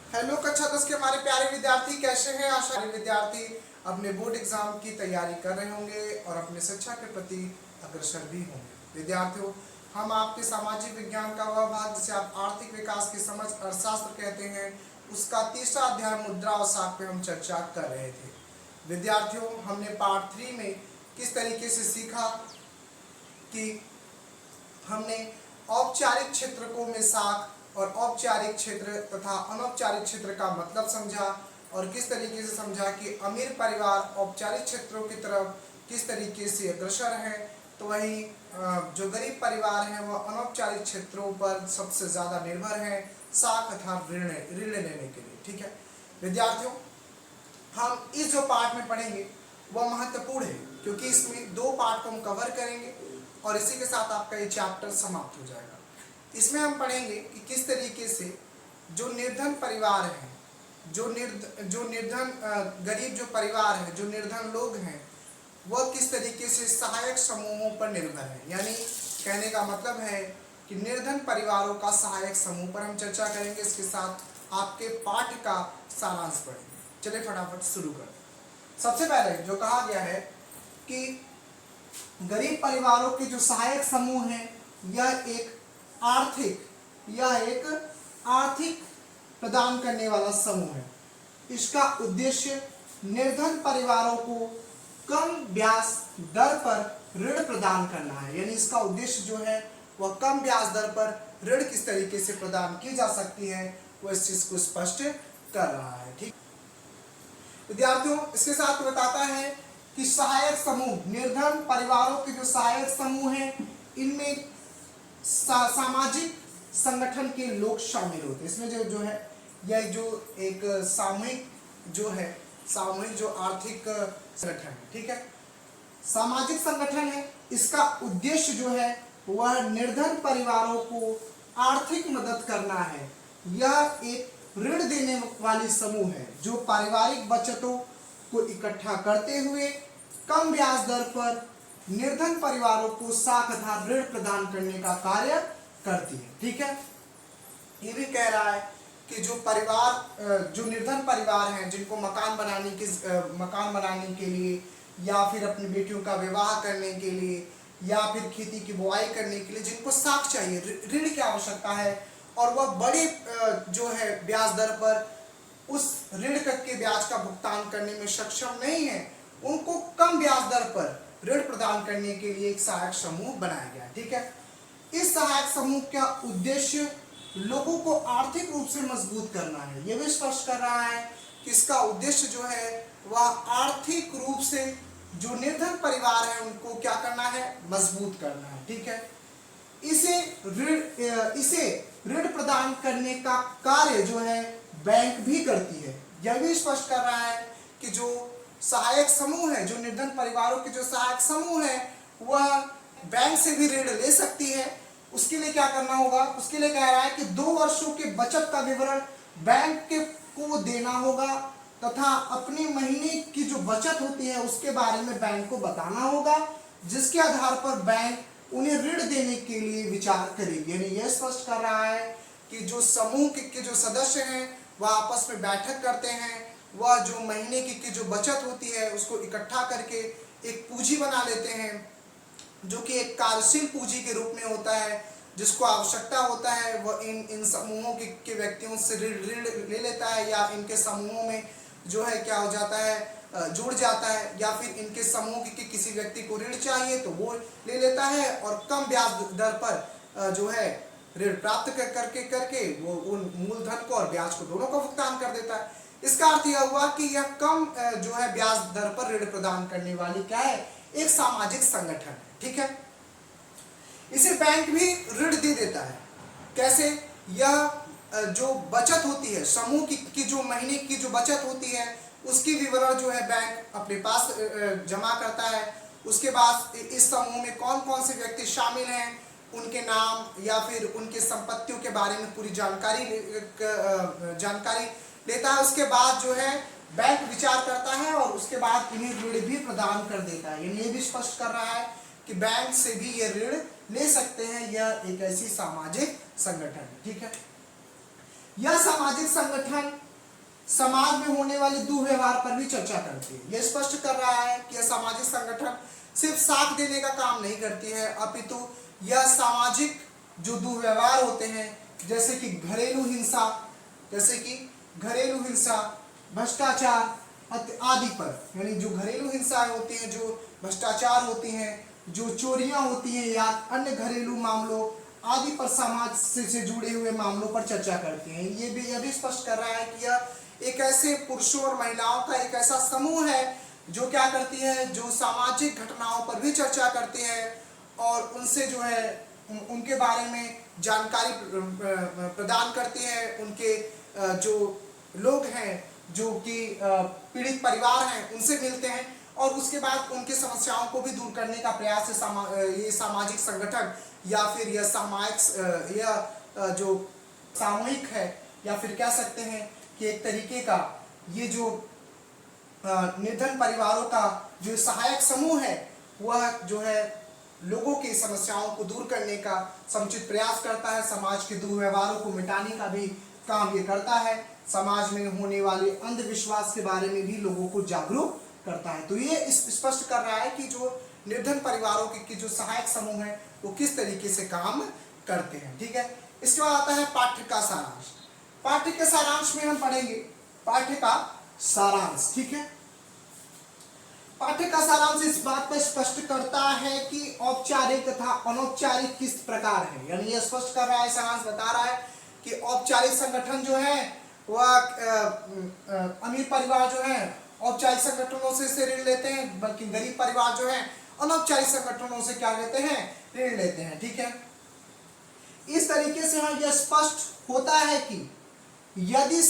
Hello कक्षा 10 के हमारे प्यारे विद्यार्थी कैसे हैं। आशा विद्यार्थी अपने बोर्ड एग्जाम की तैयारी कर रहे होंगे और अपने शिक्षा के प्रति अग्रसर भी होंगे। विद्यार्थियों, हम आपके सामाजिक विज्ञान का वह भाग जिसे आप आर्थिक विकास की समझ अर्थशास्त्र कहते हैं, उसका तीसरा अध्याय मुद्रा और साख पे हम चर्चा कर रहे थे। विद्यार्थियों, हमने पार्ट 3 में किस तरीके से सीखा कि हमने औपचारिक क्षेत्रकों में साख और औपचारिक क्षेत्र तथा अनौपचारिक क्षेत्र का मतलब समझा और किस तरीके से समझा कि अमीर परिवार औपचारिक क्षेत्रों की तरफ किस तरीके से अग्रसर है, तो वहीं जो गरीब परिवार हैं वह अनौपचारिक क्षेत्रों पर सबसे ज़्यादा निर्भर हैं साख तथा ऋण लेने के लिए। ठीक है विद्यार्थियों, हम इस जो पार्ट में पढ़ेंगे वह महत्वपूर्ण है क्योंकि इसमें 2 पार्ट को हम कवर करेंगे और इसी के साथ आपका ये चैप्टर समाप्त हो जाएगा। इसमें हम पढ़ेंगे कि किस तरीके से जो निर्धन परिवार हैं, जो निर्धन गरीब जो परिवार है, जो निर्धन लोग हैं, वह किस तरीके से सहायक समूहों पर निर्भर है। यानी कहने का मतलब है कि निर्धन परिवारों का सहायक समूह पर हम चर्चा करेंगे। इसके साथ आपके पाठ का सारांश पढ़ेंगे। चलिए फटाफट शुरू करते हैं। सबसे पहले जो कहा गया है कि गरीब परिवारों के जो सहायक समूह हैं, यह एक आर्थिक प्रदान करने वाला समूह है। इसका उद्देश्य निर्धन परिवारों को कम ब्याज दर पर ऋण प्रदान करना है। यानी इसका उद्देश्य जो है वह कम ब्याज दर पर ऋण किस तरीके से प्रदान की जा सकती है, वह इस चीज को स्पष्ट कर रहा है। ठीक विद्यार्थियों, इसके साथ बताता है कि सहायक समूह, निर्धन परिवारों के जो सहायक समूह हैं, इनमें सामाजिक संगठन के लोग शामिल होते हैं। इसमें जो है यह जो एक सामूहिक जो आर्थिक संगठन है, ठीक है, सामाजिक संगठन है। इसका उद्देश्य जो है वह निर्धन परिवारों को आर्थिक मदद करना है। यह एक ऋण देने वाली समूह है जो पारिवारिक बचतों को इकट्ठा करते हुए कम ब्याज दर पर निर्धन परिवारों को साख तथा ऋण प्रदान करने का कार्य करती है। ठीक है, ये भी कह रहा है कि जो निर्धन परिवार हैं, जिनको मकान बनाने के लिए या फिर अपनी बेटियों का विवाह करने के लिए या फिर खेती की बुआई करने के लिए जिनको साख चाहिए, ऋण की आवश्यकता है और वह बड़े जो है ब्याज दर पर उस ऋण के ब्याज का भुगतान करने में सक्षम नहीं है, उनको कम ब्याज दर पर ऋण प्रदान करने के लिए एक सहायक समूह बनाया गया। ठीक है, इस सहायक समूह का उद्देश्य लोगों को आर्थिक रूप से मजबूत करना है। यह भी स्पष्ट कर रहा है कि इसका उद्देश्य जो है वह आर्थिक रूप से जो निर्धन परिवार है उनको क्या करना है, मजबूत करना है। ठीक है, इसे ऋण प्रदान करने का कार्य जो है बैंक भी करती है। यह भी स्पष्ट कर रहा है कि जो सहायक समूह है, जो निर्धन परिवारों के जो सहायक समूह है, वह बैंक से भी ऋण ले सकती है। उसके लिए क्या करना होगा, उसके लिए कह रहा है कि 2 वर्षों के बचत का विवरण बैंक को देना होगा तथा अपने महीने की जो बचत होती है उसके बारे में बैंक को बताना होगा, जिसके आधार पर बैंक उन्हें ऋण देने के लिए विचार करेगी। यानी यह स्पष्ट कर रहा है कि जो समूह के जो सदस्य हैं वह आपस में बैठक करते हैं, वह जो महीने की जो बचत होती है उसको इकट्ठा करके एक पूंजी बना लेते हैं, जो कि एक कार्यशील पूंजी के रूप में होता है। जिसको आवश्यकता होता है वह इन समूहों के व्यक्तियों से ऋण ले लेता है या इनके समूहों में जो है क्या हो जाता है, जुड़ जाता है, या फिर इनके समूह के किसी व्यक्ति को ऋण चाहिए तो वो ले लेता है और कम ब्याज दर पर जो है ऋण प्राप्त करके वो उन मूलधन को और ब्याज को दोनों का भुगतान कर देता है। इसका अर्थ यह हुआ कि यह कम जो है ब्याज दर पर ऋण प्रदान करने वाली क्या है, एक सामाजिक संगठन है। ठीक है, इसे बैंक भी ऋण दे देता है। कैसे, यह जो बचत होती है समूह की जो महीने की जो बचत होती है उसकी विवरण जो है बैंक अपने पास जमा करता है। उसके बाद इस समूह में कौन कौन से व्यक्ति शामिल हैं, उनके नाम या फिर उनके संपत्तियों के बारे में पूरी जानकारी लेता है। उसके बाद जो है बैंक विचार करता है और उसके बाद इन्हें ऋण भी प्रदान कर देता है। ये भी स्पष्ट कर रहा है कि बैंक से भी ये ऋण ले सकते हैं। यह एक ऐसी सामाजिक संगठन है। ठीक है, यह सामाजिक संगठन समाज में होने वाले दुर्व्यवहार पर भी चर्चा करती है। यह स्पष्ट कर रहा है कि यह सामाजिक संगठन सिर्फ साथ देने का काम नहीं करती है, अपितु यह सामाजिक जो दुर्व्यवहार होते हैं जैसे कि घरेलू हिंसा, भ्रष्टाचार आदि पर, यानी जो घरेलू हिंसा होती है, जो भ्रष्टाचार होती हैं, जो चोरियां होती हैं या अन्य घरेलू मामलों आदि पर समाज से जुड़े हुए मामलों पर चर्चा करते हैं। यह भी स्पष्ट कर रहा है कि यह एक ऐसे पुरुषों और महिलाओं का एक ऐसा समूह है जो क्या करती है, जो सामाजिक घटनाओं पर भी चर्चा करती है और उनसे जो है उनके बारे में जानकारी प्रदान करती है। उनके जो लोग हैं, जो कि पीड़ित परिवार हैं, उनसे मिलते हैं और उसके बाद उनके समस्याओं को भी दूर करने का प्रयास ये सामाजिक संगठन या फिर यह जो सामूहिक है, या फिर कह सकते हैं कि एक तरीके का ये जो निर्धन परिवारों का जो सहायक समूह है, वह जो है लोगों की समस्याओं को दूर करने का समुचित प्रयास करता है। समाज के दुर्व्यवहारों को मिटाने का भी काम ये करता है। समाज में होने वाले अंधविश्वास के बारे में भी लोगों को जागरूक करता है। तो ये स्पष्ट कर रहा है कि जो निर्धन परिवारों के जो सहायक समूह है वो किस तरीके से काम करते हैं। ठीक है, इसके बाद आता है पाठ्य का सारांश। पाठ्य के सारांश में हम पढ़ेंगे पाठ्य का सारांश। ठीक है, पाठ्य का सारांश इस बात पर स्पष्ट करता है कि औपचारिक तथा अनौपचारिक किस प्रकार है, यानी यह स्पष्ट कर रहा है, सारांश बता रहा है कि औपचारिक संगठन जो है वह अमीर परिवार जो है औपचारिक संगठनों से ऋण लेते हैं, बल्कि गरीब परिवार जो है अनौपचारिक संगठनों से क्या लेते हैं, ऋण लेते हैं। ठीक है, इस तरीके से यह स्पष्ट होता है कि यदि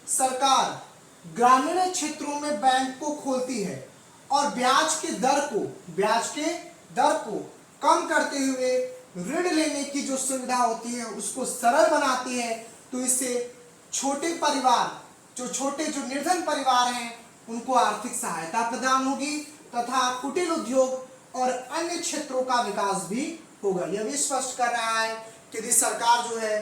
सरकार ग्रामीण क्षेत्रों में बैंक को खोलती है और ब्याज के दर को कम करते हुए ऋण लेने की जो सुविधा होती है उसको सरल बनाती है, तो इससे छोटे जो निर्धन परिवार हैं उनको आर्थिक सहायता प्रदान होगी तथा कुटीर उद्योग और अन्य क्षेत्रों का विकास भी होगा। यह भी स्पष्ट कर रहा है कि यदि सरकार जो है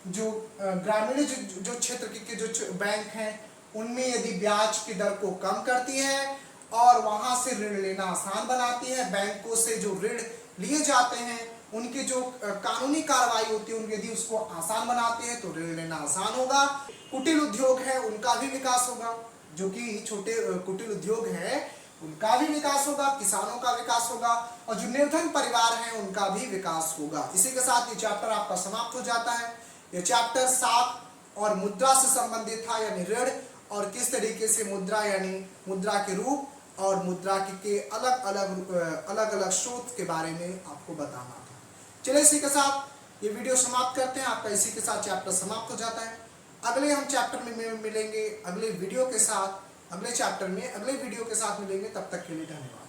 जो ग्रामीण जो क्षेत्र के जो बैंक हैं उनमें यदि ब्याज की दर को कम करती है और वहां से ऋण लेना आसान बनाती है, बैंकों से जो ऋण लिए जाते हैं उनकी जो कानूनी कार्रवाई होती है यदि उसको आसान बनाते हैं तो ऋण लेना आसान होगा। कुटीर उद्योग है उनका भी विकास होगा, जो कि छोटे कुटीर उद्योग है उनका भी विकास होगा, किसानों का विकास होगा और जो निर्धन परिवार हैं उनका भी विकास होगा। इसी के साथ ये चैप्टर आपका समाप्त हो जाता है। ये चैप्टर 7 और मुद्रा से संबंधित था, यानी ऋण और किस तरीके से मुद्रा यानी मुद्रा के रूप और मुद्रा के अलग अलग स्रोत के बारे में आपको बताना था। चलिए इसी के साथ ये वीडियो समाप्त करते हैं। आपका इसी के साथ चैप्टर समाप्त हो जाता है। अगले हम चैप्टर में मिलेंगे अगले वीडियो के साथ, अगले चैप्टर में अगले वीडियो के साथ मिलेंगे। तब तक के लिए धन्यवाद।